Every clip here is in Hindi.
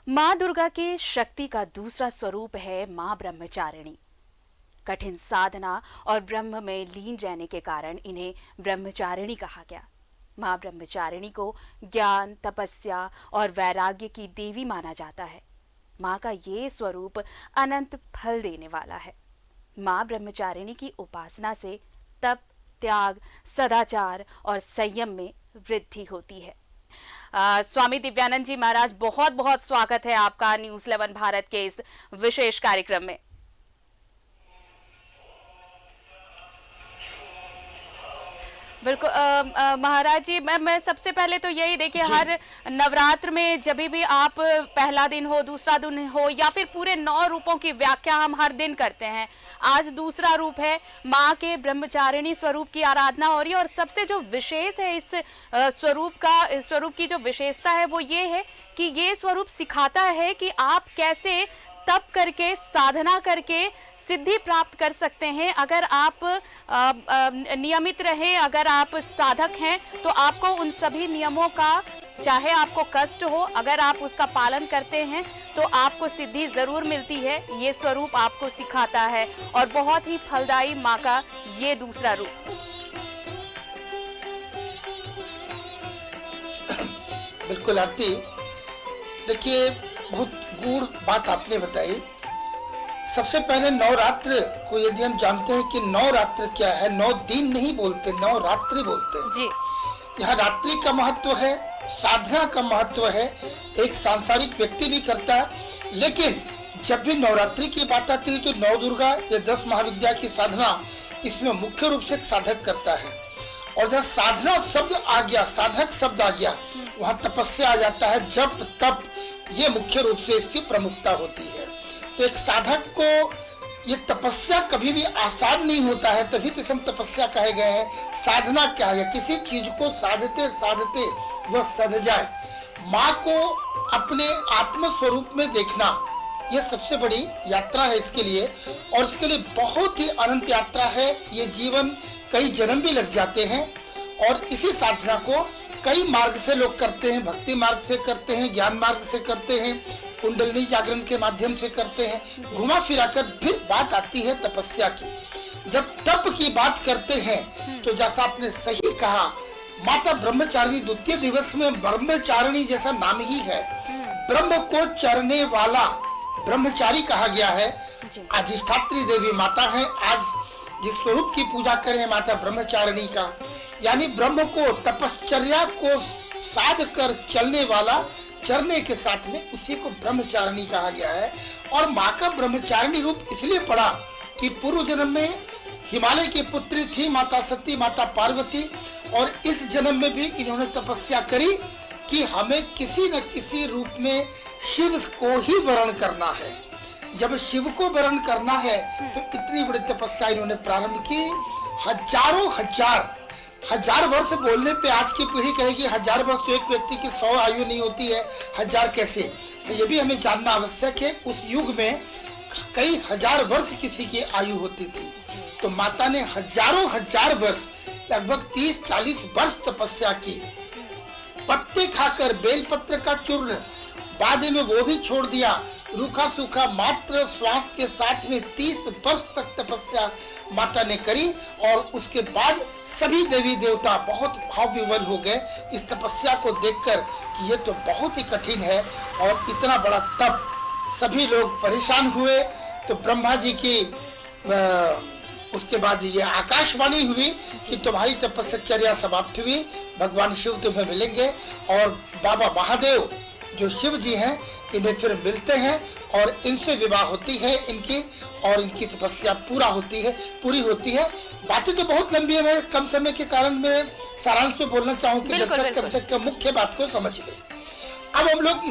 माँ दुर्गा की शक्ति का दूसरा स्वरूप है माँ ब्रह्मचारिणी। कठिन साधना और ब्रह्म में लीन रहने के कारण इन्हें ब्रह्मचारिणी कहा गया। माँ ब्रह्मचारिणी को ज्ञान, तपस्या और वैराग्य की देवी माना जाता है। माँ का ये स्वरूप अनंत फल देने वाला है। माँ ब्रह्मचारिणी की उपासना से तप, त्याग, सदाचार और संयम में वृद्धि होती है। स्वामी दिव्यानंद जी महाराज, बहुत बहुत स्वागत है आपका न्यूज़ 11 भारत के इस विशेष कार्यक्रम में। बिल्कुल महाराज जी, मैं सबसे पहले तो यही देखिए, हर नवरात्र में जब भी आप पहला दिन हो, दूसरा दिन हो या फिर पूरे 9 रूपों की व्याख्या हम हर दिन करते हैं। आज दूसरा रूप है, माँ के ब्रह्मचारिणी स्वरूप की आराधना हो रही है। और सबसे जो विशेष है इस स्वरूप की जो विशेषता है वो ये है कि ये स्वरूप सिखाता है कि आप कैसे तप करके, साधना करके सिद्धि प्राप्त कर सकते हैं। अगर आप नियमित रहें, अगर आप साधक हैं तो आपको उन सभी नियमों का, चाहे आपको कष्ट हो, अगर आप उसका पालन करते हैं तो आपको सिद्धि जरूर मिलती है। ये स्वरूप आपको सिखाता है और बहुत ही फलदायी माँ का ये दूसरा रूप। बिल्कुल आरती, देखिए बहुत गूढ़ बात आपने बताई। सबसे पहले नवरात्र को यदि हम जानते हैं कि नवरात्र क्या है, 9 दिन नहीं बोलते, नवरात्रि बोलते हैं जी। यहाँ रात्रि का महत्व है, साधना का महत्व है, एक सांसारिक व्यक्ति भी करता है। लेकिन जब भी नवरात्रि की बात आती है तो नौ दुर्गा या 10 महाविद्या की साधना इसमें मुख्य रूप से एक साधक करता है। और जहाँ साधना शब्द आ गया, साधक शब्द आ गया, वहाँ तपस्या आ जाता है, जप तप, ये मुख्य रूप से इसकी प्रमुखता होती है। तो एक साधक को ये तपस्या कभी भी आसान नहीं होता है, तभी तो हम तपस्या कहे गए हैं, साधना कहा गया। किसी चीज को साधते साधते वह सध जाए। माँ को अपने आत्म स्वरूप में देखना, ये सबसे बड़ी यात्रा है इसके लिए। और इसके लिए बहुत ही अनंत यात्रा है। ये जीवन कई जन्म भी लग जाते हैं। और इसी साधना को कई मार्ग से लोग करते हैं, भक्ति मार्ग से करते हैं, ज्ञान मार्ग से करते हैं, कुंडलिनी जागरण के माध्यम से करते हैं। घुमा फिरा कर फिर बात आती है तपस्या की। जब तप की बात करते हैं तो जैसा आपने सही कहा, माता ब्रह्मचारिणी द्वितीय दिवस में ब्रह्मचारिणी जैसा नाम ही है। ब्रह्म को चरने वाला ब्रह्मचारी कहा गया है। अधिष्ठात्री देवी माता है। आज जिस स्वरूप की पूजा करें माता ब्रह्मचारिणी का, यानी ब्रह्म को, तपश्चर्या को साध कर चलने वाला, चरने के साथ में उसी को ब्रह्मचारिणी कहा गया है। और माँ का ब्रह्मचारिणी रूप इसलिए पड़ा कि पूर्व जन्म में हिमालय की पुत्री थी माता सती, माता पार्वती, और इस जन्म में भी इन्होंने तपस्या करी कि हमें किसी न किसी रूप में शिव को ही वरण करना है। जब शिव को वरण करना है तो इतनी बड़ी तपस्या इन्होंने प्रारंभ की। हजार वर्ष बोलने पे आज की पीढ़ी कहेगी 1000 वर्ष तो एक व्यक्ति की 100 आयु नहीं होती है, 1000 कैसे? ये भी हमें जानना आवश्यक है। उस युग में कई हजार वर्ष किसी की आयु होती थी। तो माता ने हजार वर्ष, लगभग 30-40 वर्ष तपस्या की। पत्ते खाकर, बेलपत्र का चूर्ण, बाद में वो भी छोड़ दिया, रूखा सूखा मात्र श्वास के साथ में 30 वर्ष तक तपस्या माता ने करी। और उसके बाद सभी देवी देवता बहुत भाव विवल हो गए इस तपस्या को देखकर कि ये तो बहुत ही कठिन है और इतना बड़ा तप। सभी लोग परेशान हुए। तो ब्रह्मा जी की उसके बाद ये आकाशवाणी हुई कि तुम्हारी तपस्या समाप्त हुई, भगवान शिव तुम्हें मिलेंगे। और बाबा महादेव जो शिव जी हैं, इन्हें फिर मिलते हैं और इनसे विवाह होती है इनकी, और इनकी तपस्या पूरी होती है। बातें तो बहुत लंबी है, मैं कम समय के कारण मैं सारांश में बोलना चाहूँ कि दर्शक कम से कम मुख्य बात को समझ ले। अब हम लोग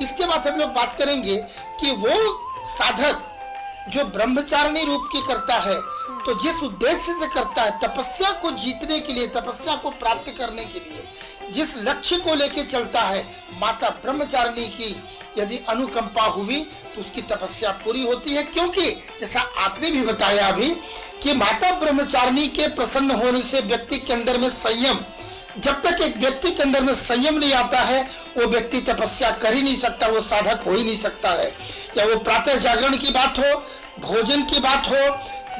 इसके बाद हम लोग बात करेंगे कि वो साधक जो ब्रह्मचारिणी रूप की करता है, तो जिस उद्देश्य से करता है, तपस्या को जीतने के लिए, तपस्या को प्राप्त करने के लिए, जिस लक्ष्य को लेके चलता है, माता ब्रह्मचारिणी की यदि अनुकंपा हुई तो उसकी तपस्या पूरी होती है। क्योंकि जैसा आपने भी बताया अभी कि माता ब्रह्मचारिणी के प्रसन्न होने से व्यक्ति के अंदर में संयम, जब तक एक व्यक्ति के अंदर में संयम नहीं आता है, वो व्यक्ति तपस्या कर ही नहीं सकता, वो साधक हो ही नहीं सकता है। या वो प्रातः जागरण की बात हो, भोजन की बात हो,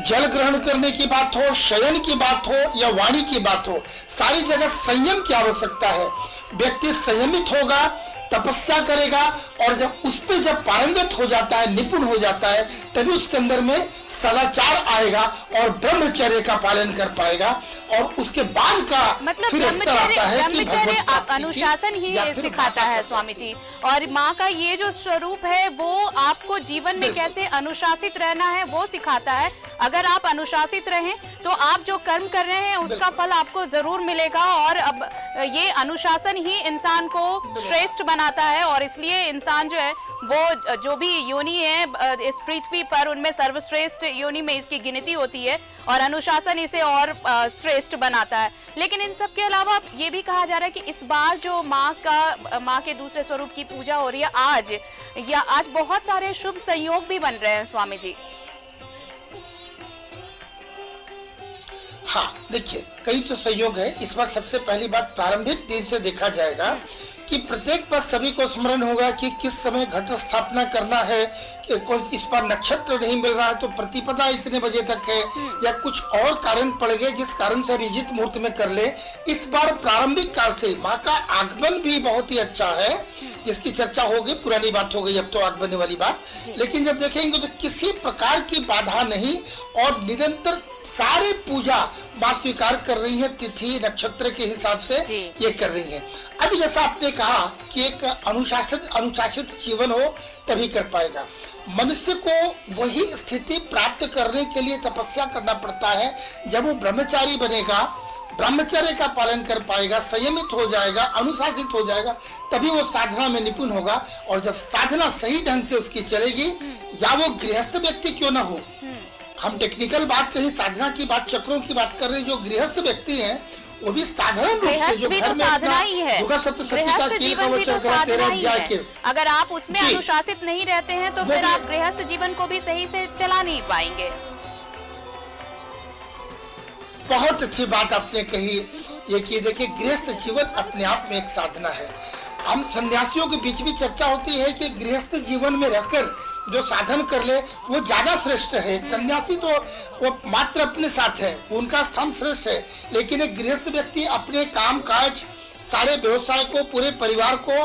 जल ग्रहण करने की बात हो, शयन की बात हो या वाणी की बात हो, सारी जगह संयम की आवश्यकता है। व्यक्ति संयमित होगा, तपस्या करेगा, और जब उस पे जब पारंगत हो जाता है, निपुण हो जाता है, तभी उसके अंदर में सदाचार आएगा और ब्रह्मचर्य का पालन कर पाएगा। और उसके बाद का फिर स्तर आता है कि ब्रह्मचर्य अनुशासन ही सिखाता है स्वामी जी। और माँ का ये जो स्वरूप है वो आपको जीवन में कैसे अनुशासित रहना है वो सिखाता है। अगर आप अनुशासित रहें तो आप जो कर्म कर रहे हैं उसका फल आपको जरूर मिलेगा। और अब ये अनुशासन ही इंसान को श्रेष्ठ बनाता है, और इसलिए इंसान जो है वो जो भी योनि है इस पृथ्वी पर, उनमें सर्वश्रेष्ठ योनि में इसकी गिनती होती है, और अनुशासन इसे और श्रेष्ठ बनाता है। लेकिन इन सब के अलावा ये भी कहा जा रहा है कि इस बार जो माँ के दूसरे स्वरूप की पूजा हो रही है आज बहुत सारे शुभ संयोग भी बन रहे हैं स्वामी जी। हाँ, देखिए कई तो संयोग है। इस बार सबसे पहली बात प्रारंभिक दिन से देखा जाएगा कि प्रत्येक बार सभी को स्मरण होगा कि किस समय घट स्थापना करना है, कि कोई इस बार नक्षत्र नहीं मिल रहा है तो प्रतिपदा इतने बजे तक है, या कुछ और कारण पड़ गए जिस कारण से अभिजीत मुहूर्त में कर ले। इस बार प्रारंभिक काल से माँ का आगमन भी बहुत ही अच्छा है, जिसकी चर्चा हो गई, पुरानी बात हो गई, अब तो आगमन वाली बात। लेकिन जब देखेंगे तो किसी प्रकार की बाधा नहीं, और निरंतर सारे पूजा माँ स्वीकार कर रही है, तिथि नक्षत्र के हिसाब से ये कर रही है। अभी जैसा आपने कहा कि एक अनुशासित जीवन हो तभी कर पाएगा। मनुष्य को वही स्थिति प्राप्त करने के लिए तपस्या करना पड़ता है। जब वो ब्रह्मचारी बनेगा, ब्रह्मचर्य का पालन कर पाएगा, संयमित हो जाएगा, अनुशासित हो जाएगा, तभी वो साधना में निपुण होगा। और जब साधना सही ढंग से उसकी चलेगी, या वो गृहस्थ व्यक्ति क्यों ना हो, हम टेक्निकल बात कहीं साधना की बात, चक्रों की बात कर रहे हैं, जो गृहस्थ व्यक्ति हैं वो भी साधारण रूप से जो घर में अपना दुर्गा सप्तशती का कील कवच वगैरह 13 अध्याय के, अगर आप उसमें अनुशासित नहीं रहते हैं तो फिर आप गृहस्थ जीवन को भी सही से चला नहीं पाएंगे। बहुत अच्छी बात आपने कही ये कि देखिए गृहस्थ जीवन अपने आप में एक साधना है। हम सन्यासियों के बीच भी चर्चा होती है कि गृहस्थ जीवन में रहकर जो साधन कर ले वो ज्यादा श्रेष्ठ है। एक सन्यासी तो वो मात्र अपने साथ है, उनका स्थान श्रेष्ठ है, लेकिन एक गृहस्थ व्यक्ति अपने काम काज, सारे व्यवसाय को, पूरे परिवार को,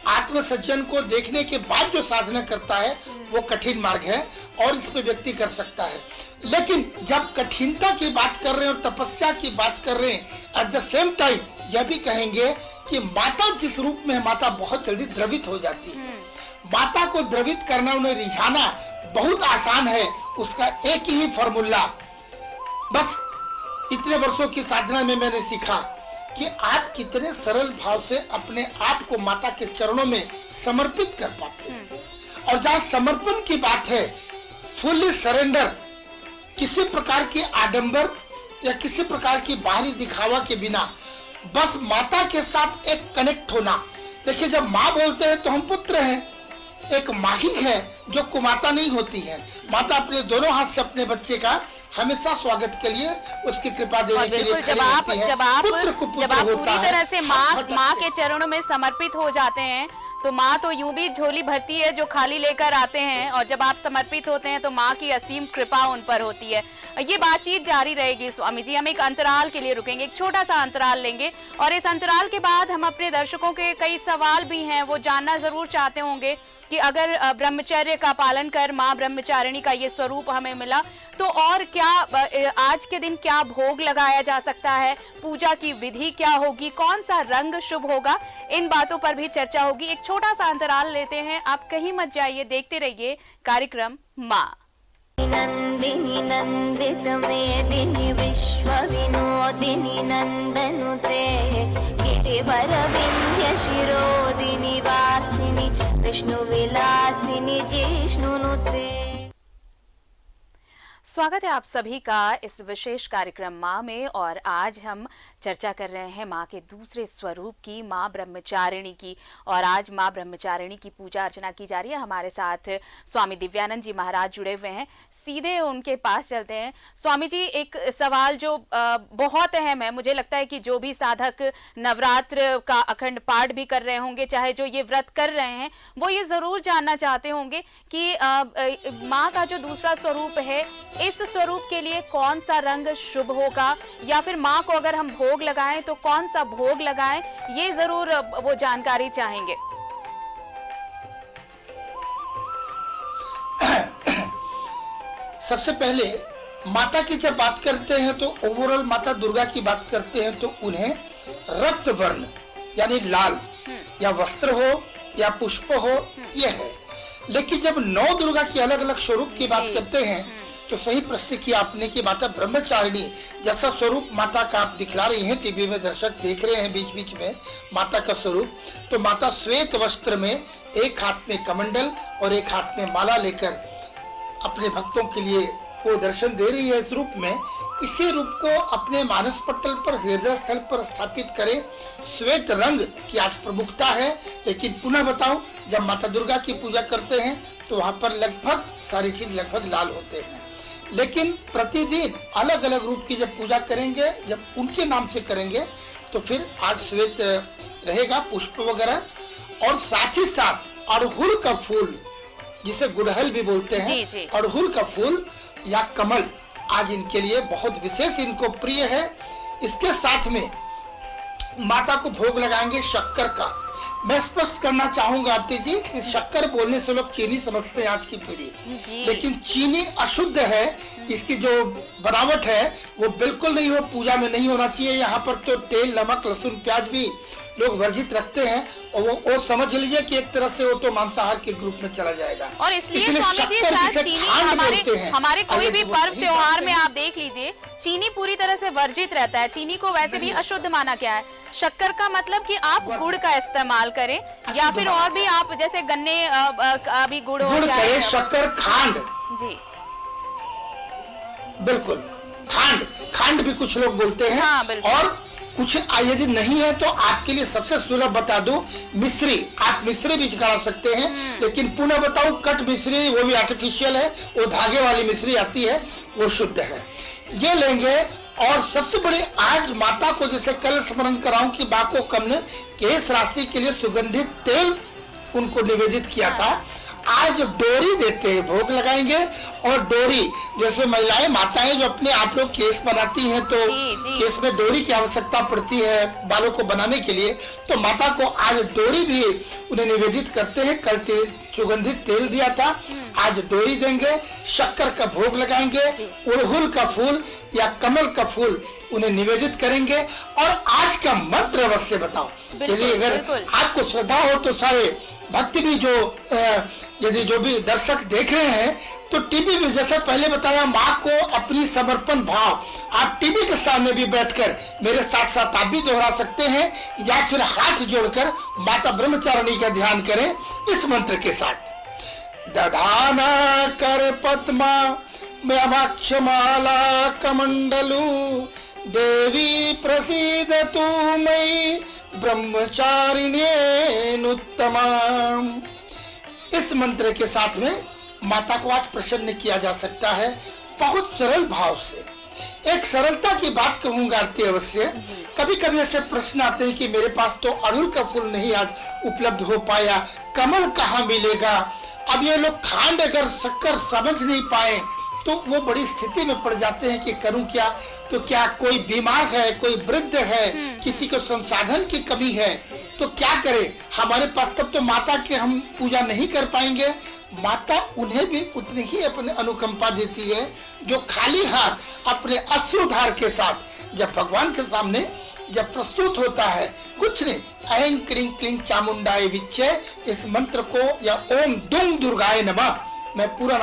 आत्मसज्जन को देखने के बाद जो साधना करता है वो कठिन मार्ग है, और इस पे व्यक्ति कर सकता है। लेकिन जब कठिनता की बात कर रहे हैं और तपस्या की बात कर रहे हैं, एट द सेम टाइम यह भी कहेंगे कि माता जिस रूप में है, माता बहुत जल्दी द्रवित हो जाती है। माता को द्रवित करना, उन्हें रिझाना बहुत आसान है। उसका एक ही फॉर्मूला, बस इतने वर्षों की साधना में मैंने सीखा कि आप कितने सरल भाव से अपने आप को माता के चरणों में समर्पित कर पाते हैं। और जहाँ समर्पण की बात है, फुल्ली सरेंडर, किसी प्रकार की आडंबर या किसी प्रकार की बाहरी दिखावा के बिना बस माता के साथ एक कनेक्ट होना। देखिए जब माँ बोलते हैं तो हम पुत्र हैं, एक माँ ही है जो कुमाता नहीं होती है। माता अपने दोनों हाथ से अपने बच्चे का हमेशा स्वागत के लिए, उसकी कृपा देने के लिए खड़ी रहती है। जब आप पूरी तरह से माँ के चरणों में समर्पित हो जाते हैं तो माँ तो यूं भी झोली भरती है जो खाली लेकर आते हैं, और जब आप समर्पित होते हैं तो माँ की असीम कृपा उन पर होती है। ये बातचीत जारी रहेगी स्वामी जी। हम एक अंतराल के लिए रुकेंगे, एक छोटा सा अंतराल लेंगे, और इस अंतराल के बाद हम अपने दर्शकों के कई सवाल भी हैं वो जानना जरूर चाहते होंगे कि अगर ब्रह्मचर्य का पालन कर माँ ब्रह्मचारिणी का ये स्वरूप हमें मिला तो और क्या आज के दिन क्या भोग लगाया जा सकता है, पूजा की विधि क्या होगी, कौन सा रंग शुभ होगा, इन बातों पर भी चर्चा होगी। एक छोटा सा अंतराल लेते हैं, आप कहीं मत जाइए, देखते रहिए कार्यक्रम माँ। नंदिनी नंदित मेदिनी विश्व विनोदिनी नंदनुते गिरिवर विंध्य शिरोदिनी वासिनी विष्णु विलासिनी जिष्णुनुते। स्वागत है आप सभी का इस विशेष कार्यक्रम माँ में। और आज हम चर्चा कर रहे हैं माँ के दूसरे स्वरूप की, माँ ब्रह्मचारिणी की। और आज माँ ब्रह्मचारिणी की पूजा अर्चना की जा रही है। हमारे साथ स्वामी दिव्यानंद जी महाराज जुड़े हुए हैं, सीधे उनके पास चलते हैं। स्वामी जी, एक सवाल जो बहुत अहम है, मुझे लगता है कि जो भी साधक नवरात्र का अखंड पाठ भी कर रहे होंगे, चाहे जो ये व्रत कर रहे हैं, वो ये जरूर जानना चाहते होंगे कि माँ का जो दूसरा स्वरूप है, इस स्वरूप के लिए कौन सा रंग शुभ होगा, या फिर माँ को अगर हम भोग लगाएं तो कौन सा भोग लगाएं, ये जरूर वो जानकारी चाहेंगे। सबसे पहले माता की जब बात करते हैं तो ओवरऑल माता दुर्गा की बात करते हैं तो उन्हें रक्त वर्ण यानी लाल या वस्त्र हो या पुष्प हो, यह है। लेकिन जब नौ दुर्गा की अलग अलग स्वरूप की बात करते हैं तो सही प्रश्न किया आपने कि माता ब्रह्मचारिणी जैसा स्वरूप माता का आप दिखला रही हैं, टीवी में दर्शक देख रहे हैं बीच बीच में माता का स्वरूप। तो माता श्वेत वस्त्र में, एक हाथ में कमंडल और एक हाथ में माला लेकर अपने भक्तों के लिए वो दर्शन दे रही है इस रूप में। इसी रूप को अपने मानस पटल पर, हृदय स्थल पर स्थापित करें। श्वेत रंग की आज प्रमुखता है, लेकिन पुनः बताऊं, जब माता दुर्गा की पूजा करते हैं तो वहां पर लगभग सारी चीज लगभग लाल होते हैं। लेकिन प्रतिदिन अलग अलग रूप की जब पूजा करेंगे, जब उनके नाम से करेंगे, तो फिर आज श्वेत रहेगा, पुष्प वगैरह। और साथ ही साथ अड़हुल का फूल, जिसे गुड़हल भी बोलते हैं, अड़हुल का फूल या कमल आज इनके लिए बहुत विशेष इनको प्रिय है। इसके साथ में माता को भोग लगाएंगे शक्कर का। मैं स्पष्ट करना चाहूंगा आरती जी कि शक्कर बोलने से लोग चीनी समझते हैं आज की पीढ़ी, लेकिन चीनी अशुद्ध है। इसकी जो बनावट है वो बिल्कुल नहीं, वो पूजा में नहीं होना चाहिए। यहाँ पर तो तेल, नमक, लहसुन, प्याज भी लोग वर्जित रखते हैं, और वो समझ लीजिए कि एक तरह से वो तो मांसाहार के ग्रुप में चला जाएगा। और इसलिए स्वामी जी शायद चीनी हमारे कोई भी पर्व त्योहार में आप देख लीजिए, चीनी पूरी तरह से वर्जित रहता है। चीनी को वैसे भी अशुद्ध माना गया है। शक्कर का मतलब कि आप गुड़ का इस्तेमाल करें, या फिर और भी आप जैसे गन्ने अभी गुड़ हो जाए, शक्कर, खांड जी बिल्कुल, खांड भी कुछ लोग बोलते हैं। हाँ, और कुछ यदि नहीं है तो आपके लिए सबसे सुलभ बता दूं, मिश्री। आप मिश्री भी करा सकते हैं, लेकिन पुनः बताऊं, कट मिश्री वो भी आर्टिफिशियल है, वो धागे वाली मिश्री आती है, वो शुद्ध है, ये लेंगे। और सबसे बड़ी आज माता को, जैसे कल स्मरण कराऊं कि माँ को हमने केश राशि के लिए सुगंधित तेल उनको निवेदित किया था, आज डोरी देते हैं, भोग लगाएंगे। और डोरी, जैसे महिलाएं माताएं जो अपने आप लोग केस बनाती हैं तो केस में डोरी की आवश्यकता पड़ती है बालों को बनाने के लिए, तो माता को आज डोरी भी उन्हें निवेदित करते हैं। कल सुगंधित तेल दिया था, आज डोरी देंगे, शक्कर का भोग लगाएंगे, उड़हुल का फूल या कमल का फूल उन्हें निवेदित करेंगे। और आज का मंत्र अवश्य बताओ, यदि अगर आपको श्रद्धा हो तो सारे भक्ति भी यदि जो भी दर्शक देख रहे हैं तो टीवी में, जैसा पहले बताया, माँ को अपनी समर्पण भाव आप टीवी के सामने भी बैठकर मेरे साथ साथ आप भी दोहरा सकते हैं, या फिर हाथ जोड़कर माता ब्रह्मचारिणी का ध्यान करें इस मंत्र के साथ। दधाना कर पद्मा मक्षमाला कमंडलू देवी प्रसीदतु मयि ब्रह्मचारिण्येनुत्तमा। इस मंत्र के साथ में माता को आज प्रसन्न किया जा सकता है, बहुत सरल भाव से। एक सरलता की बात कहूंगा आरती अवश्य। कभी कभी ऐसे प्रश्न आते हैं कि मेरे पास तो अड़हुल का फूल नहीं आज उपलब्ध हो पाया, कमल कहाँ मिलेगा। अब ये लोग खांड अगर शक्कर समझ नहीं पाए तो वो बड़ी स्थिति में पड़ जाते हैं कि करूं क्या। तो क्या कोई बीमार है, कोई वृद्ध है, किसी को संसाधन की कमी है, तो क्या करें। हमारे पास तब तो माता के हम पूजा नहीं कर पाएंगे। माता उन्हें भी उतनी ही अपने अनुकंपा देती है जो खाली हाथ अपने अश्रुधार के साथ जब भगवान के सामने जब प्रस्तुत होता है। कुछ नहीं, ऐं क्लीं क्लीं चामुंडाय विच्चे, इस मंत्र को, या ओम दुम दुर्गाय नमः, मैं पूरा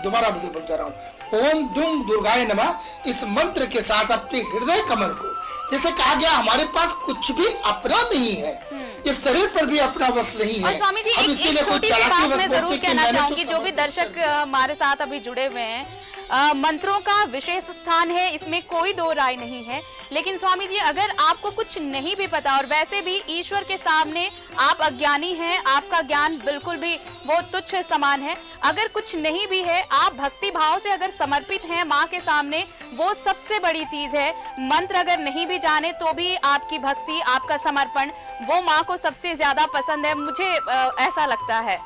दोबारा बता रहा हूँ, ओम दुम दुर्गाय नमः, इस मंत्र के साथ अपने हृदय कमल को, जैसे कहा गया हमारे पास कुछ भी अपना नहीं है, इस शरीर पर भी अपना वश नहीं है। और स्वामी जी एक छोटी सी बात मैं जरूर कहना चाहूंगी, जो भी दर्शक हमारे साथ अभी जुड़े हुए हैं, मंत्रों का विशेष स्थान है, इसमें कोई दो राय नहीं है। लेकिन स्वामी जी, अगर आपको कुछ नहीं भी पता और वैसे भी ईश्वर के सामने आप अज्ञानी हैं, आपका ज्ञान बिल्कुल भी वो तुच्छ समान है, अगर कुछ नहीं भी है, आप भक्ति भाव से अगर समर्पित हैं माँ के सामने, वो सबसे बड़ी चीज है। मंत्र अगर नहीं भी जाने तो भी आपकी भक्ति, आपका समर्पण, वो माँ को सबसे ज्यादा पसंद है, मुझे ऐसा लगता है।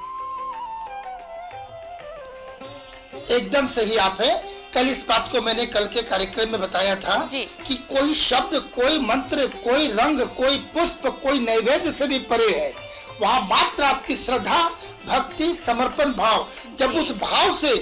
एकदम सही आप है। कल इस बात को मैंने कल के कार्यक्रम में बताया था कि कोई शब्द, कोई मंत्र, कोई रंग, कोई पुष्प, कोई नैवेद्य से भी परे है। वहाँ मात्र आपकी श्रद्धा, भक्ति, समर्पण भाव, जब उस भाव से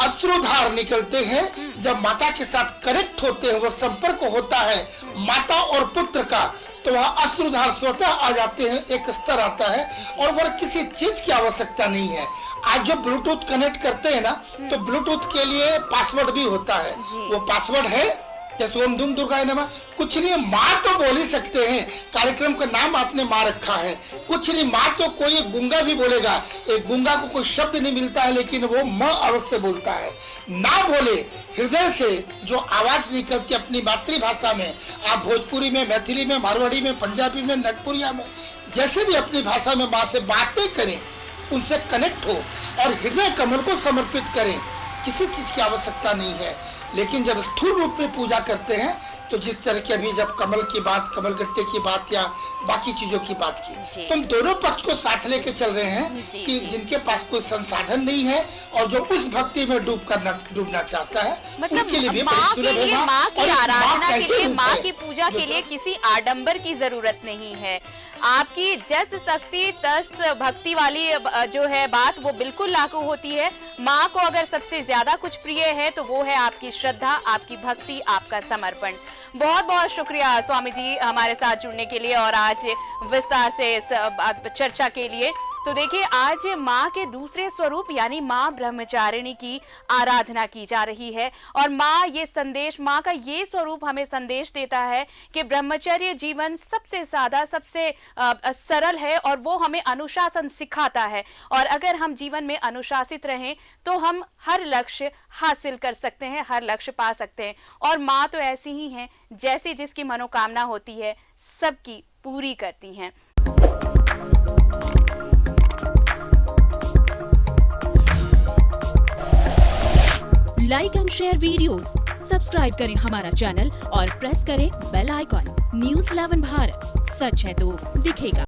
अश्रुधार निकलते हैं, जब माता के साथ कनेक्ट होते हैं, वो संपर्क होता है माता और पुत्र का, तो वह अश्रुधार स्वतः आ जाते हैं, एक स्तर आता है और वह किसी चीज की आवश्यकता नहीं है। आज जो ब्लूटूथ कनेक्ट करते हैं ना, तो ब्लूटूथ के लिए पासवर्ड भी होता है। वो पासवर्ड है जैसे ओम दुम दुर्गाय नमः, कुछ नहीं, माँ तो बोल ही सकते हैं, कार्यक्रम का नाम आपने माँ रखा है, कुछ नहीं, माँ तो कोई एक गूंगा भी बोलेगा, एक गूंगा को कोई शब्द नहीं मिलता है लेकिन वो माँ अवश्य बोलता है। ना बोले हृदय से जो आवाज निकलती अपनी मातृभाषा में, आप भोजपुरी में, मैथिली में, मारवाड़ी में, पंजाबी में, नागपुरिया में, जैसे भी अपनी भाषा में माँ से बातें करें, उनसे कनेक्ट हो और हृदय कमल को समर्पित करें, किसी चीज की आवश्यकता नहीं है। लेकिन जब स्थूल रूप में पूजा करते हैं, तो जिस तरह की अभी जब कमल की बात, कमल गट्टे की बात या बाकी चीजों की बात की, तुम दोनों पक्ष को साथ लेके चल रहे हैं कि जिनके पास कोई संसाधन नहीं है और जो उस भक्ति में डूबना चाहता है, मतलब उनके लिए भी माँ के लिए, माँ की आराधना के लिए, माँ की पूजा के लिए किसी आडंबर की जरूरत नहीं है। आपकी जस शक्ति तस्त भक्ति वाली जो है बात, वो बिल्कुल लागू होती है। माँ को अगर सबसे ज्यादा कुछ प्रिय है तो वो है आपकी श्रद्धा, आपकी भक्ति, आपका समर्पण। बहुत बहुत शुक्रिया स्वामी जी हमारे साथ जुड़ने के लिए और आज विस्तार से इस चर्चा के लिए। तो देखिए, आज माँ के दूसरे स्वरूप यानी माँ ब्रह्मचारिणी की आराधना की जा रही है और माँ ये संदेश, माँ का ये स्वरूप हमें संदेश देता है कि ब्रह्मचर्य जीवन सबसे ज्यादा, सबसे सरल है और वो हमें अनुशासन सिखाता है। और अगर हम जीवन में अनुशासित रहें तो हम हर लक्ष्य हासिल कर सकते हैं, हर लक्ष्य पा सकते हैं। और माँ तो ऐसी ही है, जैसी जिसकी मनोकामना होती है सबकी पूरी करती हैं। Like and share videos, subscribe करें हमारा चैनल और प्रेस करें बेल आइकॉन। न्यूज़ 11 भारत, सच है तो दिखेगा।